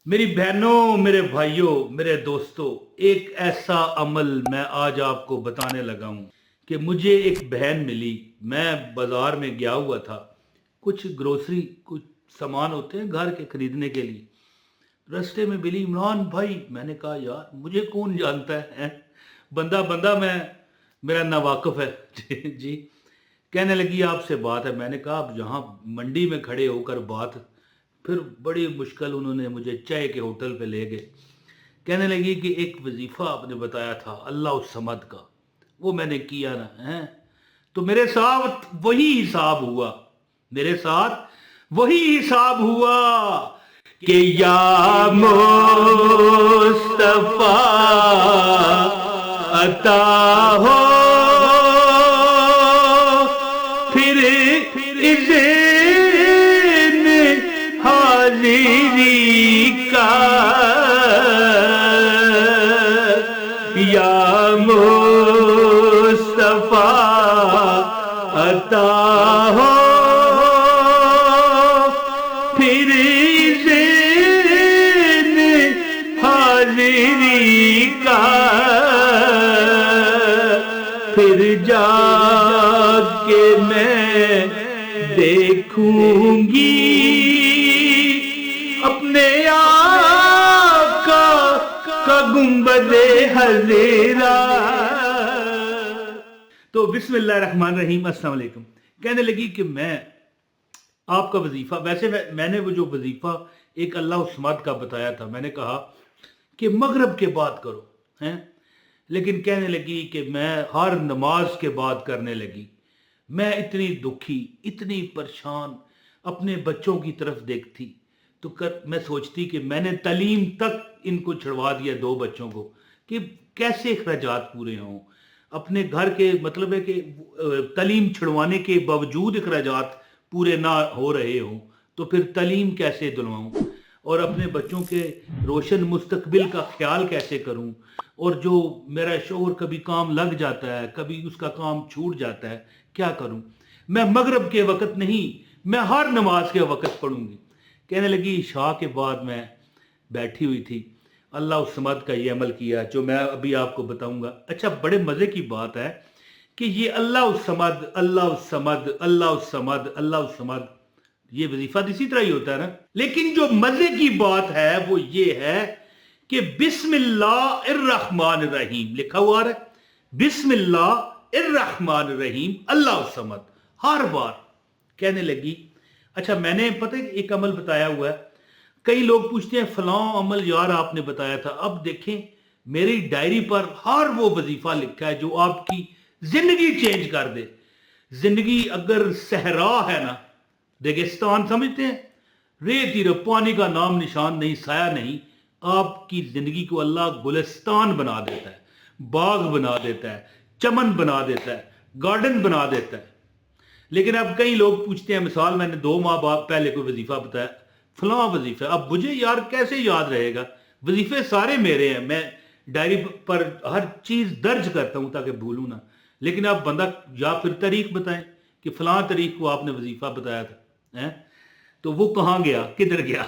मेरी बहनों, मेरे भाइयों, मेरे दोस्तों, एक ऐसा अमल मैं आज आपको बताने लगा हूं कि मुझे एक बहन मिली। मैं बाजार में गया हुआ था, कुछ ग्रोसरी, कुछ सामान होते हैं घर के खरीदने के लिए। रास्ते में मिली, इमरान भाई। मैंने कहा यार मुझे कौन जानता है? बंदा बंदा मैं, मेरा नावाकिफ है। जी जी। कहने लगी आपसे बात है। मैंने कहा आप यहाँ मंडी में खड़े होकर बात। फिर बड़ी मुश्किल उन्होंने मुझे चाय के होटल पे ले गए। कहने लगी कि एक वजीफा आपने बताया था अल्लाह उस समद का, वो मैंने किया ना है। तो मेरे साथ वही हिसाब हुआ, मेरे साथ वही हिसाब हुआ कि या मुस्तफा अता हो फिर इज़्न हाज़िरी का, या मुस्तफा अता हो फिर इज़्न हाज़िरी का, फिर जाके मैं देखूंगी अपने आका का गुंबदे हज़ीरा। तो बिस्मिल्लाहिर्रहमानिर्रहीम, अस्सलाम वालेकुम। कहने लगी कि मैं आपका वजीफा, वैसे मैंने वो जो वजीफा एक अल्लाह उस्मद का बताया था, मैंने कहा कि मगरब के बाद करो हैं। लेकिन कहने लगी कि मैं हर नमाज के बाद करने लगी। मैं इतनी दुखी, इतनी परेशान अपने बच्चों की तरफ देखती तो मैं सोचती कि मैंने तालीम तक इनको छुड़वा दिया, दो बच्चों को, कि कैसे अखराजात पूरे हों अपने घर के। मतलब है कि तालीम छुड़वाने के बावजूद अखराजात पूरे ना हो रहे हों तो फिर तालीम कैसे दिलवाऊँ, और अपने बच्चों के रोशन मुस्तकबिल का ख्याल कैसे करूं। और जो मेरा शोहर कभी काम लग जाता है, कभी उसका काम छूट जाता है, क्या करूं। मैं मगरब के वक़्त नहीं, मैं हर नमाज के वक़्त पढ़ूंगी। कहने लगी इशा के बाद मैं बैठी हुई थी, अल्लाह उस समद का ये अमल किया जो मैं अभी आपको बताऊंगा। अच्छा, बड़े मज़े की बात है कि ये अल्लाह उस समद, अल्लाह उस समद, अल्लाह उस समद, अल्लाह उस समद, ये वजीफा इसी तरह ही होता है ना। लेकिन जो मजे की बात है वो ये है कि बिस्मिल्लाहिर्रहमानिर्रहीम लिखा हुआ है। बिस्मिल्लाहिर्रहमानिर्रहीम अल्लाह समद, हर बार कहने लगी। अच्छा, मैंने पता है एक अमल बताया हुआ है। कई लोग पूछते हैं फलां अमल यार आपने बताया था। अब देखें मेरी डायरी पर हर वो वजीफा लिखा है जो आपकी जिंदगी चेंज कर दे। जिंदगी अगर सहरा है ना, रेगिस्तान समझते हैं, रेत ही पानी का नाम निशान नहीं, साया नहीं, आपकी जिंदगी को अल्लाह गुलिस्तान बना देता है, बाग बना देता है, चमन बना देता है, गार्डन बना देता है। लेकिन अब कई लोग पूछते हैं, मिसाल मैंने 2 माह बाद पहले कोई वजीफा बताया, फलां वजीफा, अब मुझे यार कैसे याद रहेगा? वजीफे सारे मेरे हैं, मैं डायरी पर हर चीज़ दर्ज करता हूं ताकि भूलूं ना। लेकिन अब बंदा या फिर तारीख बताएं कि फलां तारीख को आपने वजीफा बताया था, हैं? तो वो कहाँ गया, किधर गया?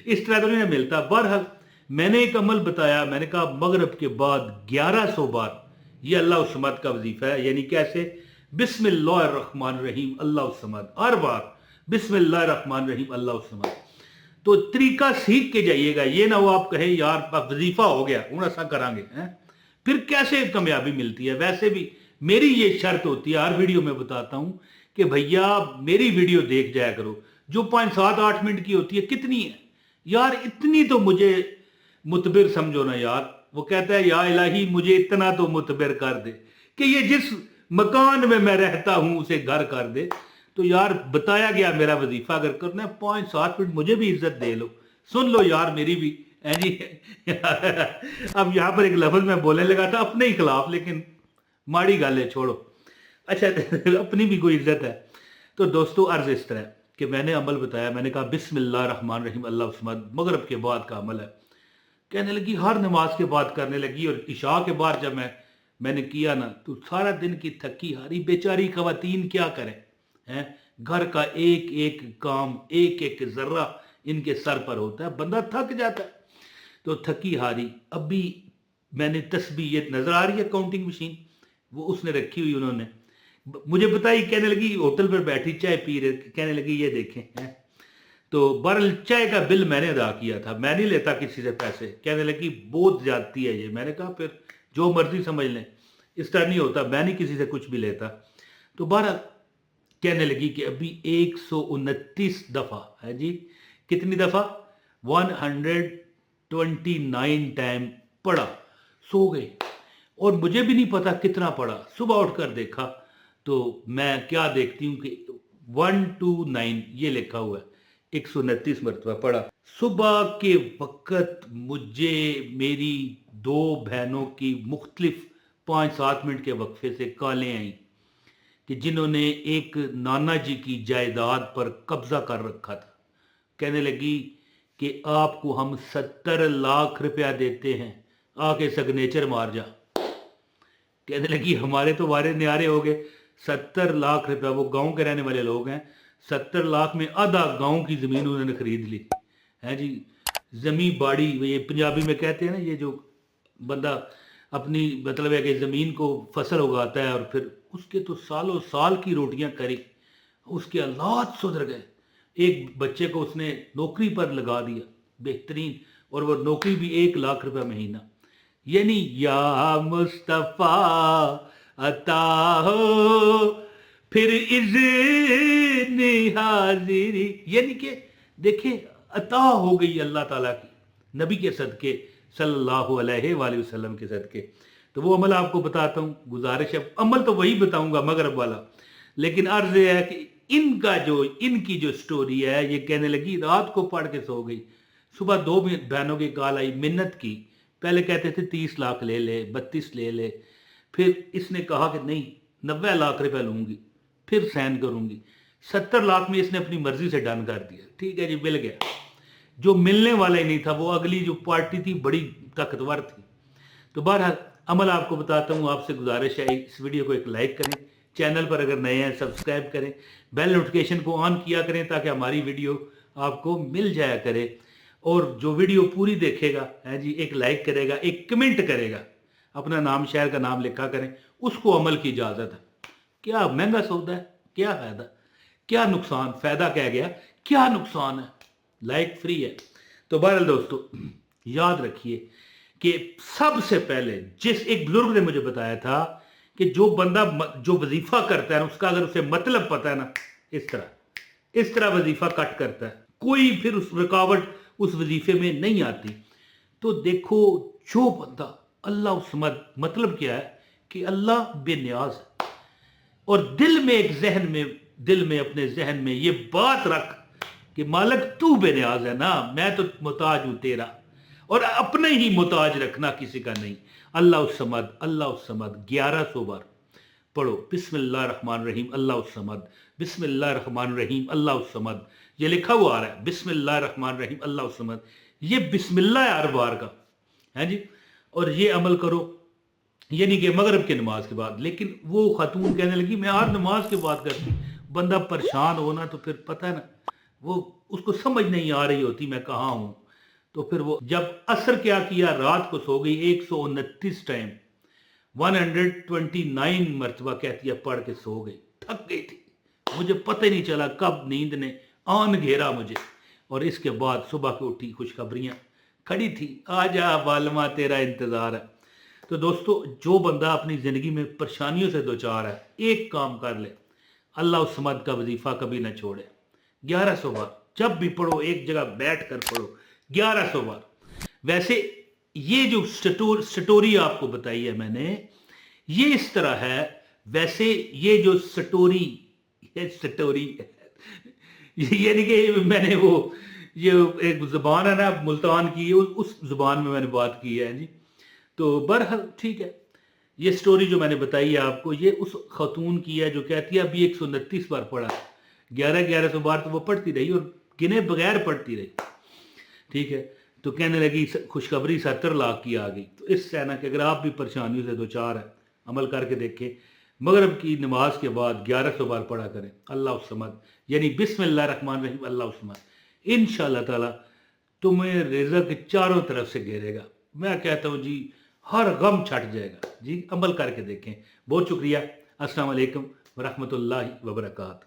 इस तरह तो नहीं मिलता। बहरहाल मैंने एक अमल बताया, मैंने कहा मगरब के बाद 1100 बार ये अल्लाह समद का वजीफा है। यानी कैसे? बिस्मिल्लाहिर्रहमानिर्रहीम अल्लाह समद, हर बार बिस्मिल्लाहिर्रहमानिर्रहीम अल्लाह समद। तो तरीका सीख के जाइएगा, ये ना वो आप कहें यार वजीफा हो गया हूं ऐसा करांगे हैं, फिर कैसे कामयाबी मिलती है। वैसे भी मेरी ये शर्त होती है, हर वीडियो में बताता हूं कि भैया मेरी वीडियो देख जाया करो, जो 5 7 8 मिनट की होती है। कितनी है यार, इतनी तो मुझे मुतबिर समझो ना यार। वो कहता है या इलाही मुझे इतना तो मुतबिर कर दे कि ये जिस मकान में मैं रहता हूं उसे घर कर दे। तो यार बताया गया मेरा वजीफा अगर करना है 5 7 मिनट, मुझे भी इज्जत दे लो, सुन लो यार मेरी भी है जी। अब यहाँ पर एक लफ्ज मैं बोलने लगा था अपने ही खिलाफ, लेकिन माड़ी गल है, छोड़ो। अच्छा, अपनी भी कोई इज्जत है। तो दोस्तों अर्ज इस तरह कि मैंने अमल बताया, मैंने कहा बिस्मिल्लाहिर्रहमानिर्रहीम अल्लाह समद, मगरब के बाद का अमल है। कहने लगी हर नमाज के बाद करने लगी, और इशा के बाद जब मैंने किया ना तो सारा दिन की थकी हारी बेचारी खवातीन क्या करें हैं। घर का एक एक काम, एक एक जर्रा इनके सर पर होता है, बंदा थक जाता है। तो थकी हारी, अभी मैंने तस्बीह, ये नजर आ रही है काउंटिंग मशीन, वो उसने रखी हुई उन्होंने, मुझे बताई, कहने लगी होटल पर बैठी चाय पी रहे, कहने लगी ये देखें हैं। तो बहरहाल चाय का बिल मैंने अदा किया था, मैं नहीं लेता किसी से पैसे। कहने लगी बहुत ज्यादती है ये। मैंने कहा फिर जो मर्जी समझ लें, इस तरह नहीं होता, मैं नहीं किसी से कुछ भी लेता। तो बहरहाल कहने लगी कि अभी 129 दफा है जी, कितनी दफा, 129 टाइम पढ़ा, सो गए। और मुझे भी नहीं पता कितना पढ़ा। सुबह उठकर देखा तो मैं क्या देखती हूँ कि 129 ये लिखा हुआ है, 129 मरतबा पढ़ा। सुबह के वक्त मुझे मेरी दो बहनों की मुख्तलिफ 5-7 मिनट के वक्फे से कॉलें आई कि जिन्होंने एक नाना जी की जायदाद पर कब्जा कर रखा था। कहने लगी कि आपको हम 70 लाख रुपया देते हैं, आके सिग्नेचर मार जा। कहने लगी हमारे तो वारे न्यारे हो गए, 70 लाख रुपया, वो गांव के रहने वाले लोग हैं, 70 लाख में आधा गांव की जमीन उन्होंने खरीद ली है जी। जमी बाड़ी, ये पंजाबी में कहते हैं ना, ये जो बंदा अपनी मतलब है कि ज़मीन को फसल उगाता है और फिर उसके तो सालों साल की रोटियां करी, उसके हालात सुधर गए। एक बच्चे को उसने नौकरी पर लगा दिया बेहतरीन, और वो नौकरी भी 1 लाख रुपया महीना। यानी या मुस्तफ़ा अता हो फिर इज़्न हाजिरी, यानी कि देखिए अता हो गई अल्लाह ताला की नबी के सदके सल्लल्लाहु अलैहि वसल्लम के सदके। तो वो अमल आपको बताता हूँ, गुजारिश है, अमल तो वही बताऊंगा मगरब वाला, लेकिन अर्ज है कि इनकी जो स्टोरी है, ये कहने लगी रात को पढ़ के सो गई। सुबह 2 बहनों की कॉल आई, मिन्नत की। पहले कहते थे 30 लाख ले ले, 32 ले ले, फिर इसने कहा कि नहीं 90 लाख रुपया लूंगी, फिर साइन करूंगी। 70 लाख में इसने अपनी मर्जी से डन कर दिया। ठीक है जी, मिल गया। जो मिलने वाला ही नहीं था, वो अगली जो पार्टी थी बड़ी ताकतवर थी। तो बहरहाल अमल आपको बताता हूँ, आपसे गुजारिश है इस वीडियो को एक लाइक करें, चैनल पर अगर नए हैं सब्सक्राइब करें, बेल नोटिफिकेशन को ऑन किया करें ताकि हमारी वीडियो आपको मिल जाया करे। और जो वीडियो पूरी देखेगा है जी, एक लाइक करेगा, एक कमेंट करेगा, अपना नाम शहर का नाम लिखा करें, उसको अमल की इजाज़त है। क्या महंगा सौदा है, क्या फ़ायदा, क्या नुकसान, फ़ायदा कह गया, क्या नुकसान है, लाइक फ्री है। तो बहरहाल दोस्तों याद रखिए कि सबसे पहले जिस एक बुजुर्ग ने मुझे बताया था कि जो बंदा जो वजीफा करता है ना, उसका अगर उसे मतलब पता है ना, इस तरह वजीफा कट करता है, कोई फिर उस रुकावट उस वजीफे में नहीं आती। तो देखो जो बंदा अल्लाह उस मतलब क्या है कि अल्लाह बेनियाज है, और दिल में अपने जहन में ये बात रख कि मालिक तू बेनियाज है ना, मैं तो मुताज हूं तेरा, और अपने ही मुताज रखना, किसी का नहीं। अल्लाह उस समद 1100 बार पढ़ो, बिस्मिल्लाहिर्रहमानिर्रहीम अल्लाह उस समद, बिस्मिल्लाहिर्रहमानिर्रहीम अल्लाह उस समद। ये लिखा हुआ आ रहा है बिस्मिल्लाहिर्रहमानिर्रहीम अल्लाह उस समद, ये बिस्मिल्लाह है हर बार का है जी। और ये अमल करो, यानी कि मगरब की नमाज के बाद। लेकिन वो खातून कहने लगी मैं हर नमाज के बाद करती। बंदा परेशान हो ना, तो फिर पता है ना, वो उसको समझ नहीं आ रही होती मैं कहाँ हूँ। तो फिर वो जब असर क्या किया, रात को सो गई 129 टाइम, 129 मरतबा कहती है पढ़ के सो गई। थक गई थी, मुझे पता ही नहीं चला कब नींद ने आन घेरा मुझे। और इसके बाद सुबह को उठी, खुशखबरियाँ खड़ी थी, आजा बालमा तेरा इंतज़ार है। तो दोस्तों जो बंदा अपनी ज़िंदगी में परेशानियों से दो चार है, एक काम कर ले, अल्लाह उस समद का वजीफ़ा कभी ना छोड़े। 1100 बार जब भी पढ़ो, एक जगह बैठ कर पढ़ो 1100 बार। वैसे ये जो स्टोरी आपको बताई है मैंने, ये इस तरह है। वैसे ये जो स्टोरी यानी कि मैंने वो ये एक जुबान है ना मुल्तान की, उस जुबान में मैंने बात की है जी। तो बहरहाल ठीक है, ये स्टोरी जो मैंने बताई है आपको, ये उस खातून की है जो कहती है अभी 129 बार पढ़ा, 1100 बार तो वो पढ़ती रही और गिने बगैर पढ़ती रही। ठीक है, तो कहने लगी खुशखबरी 70 लाख की आ गई। तो इस है ना कि अगर आप भी परेशानियों से दो चार है, अमल करके देखें, मगरब की नमाज के बाद 1100 बार पढ़ा करें अल्लाह उस समद, यानी बिस्मिल्लाहिर्रहमानिर्रहीम अल्लाह उस समद। इंशाअल्लाह ताला तुम्हें रिज़्क़ चारों तरफ से घेरेगा। मैं कहता हूँ जी हर गम छट जाएगा जी, अमल करके देखें। बहुत शुक्रिया। अस्सलाम वालेकुम व रहमतुल्लाहि व बरकातहू।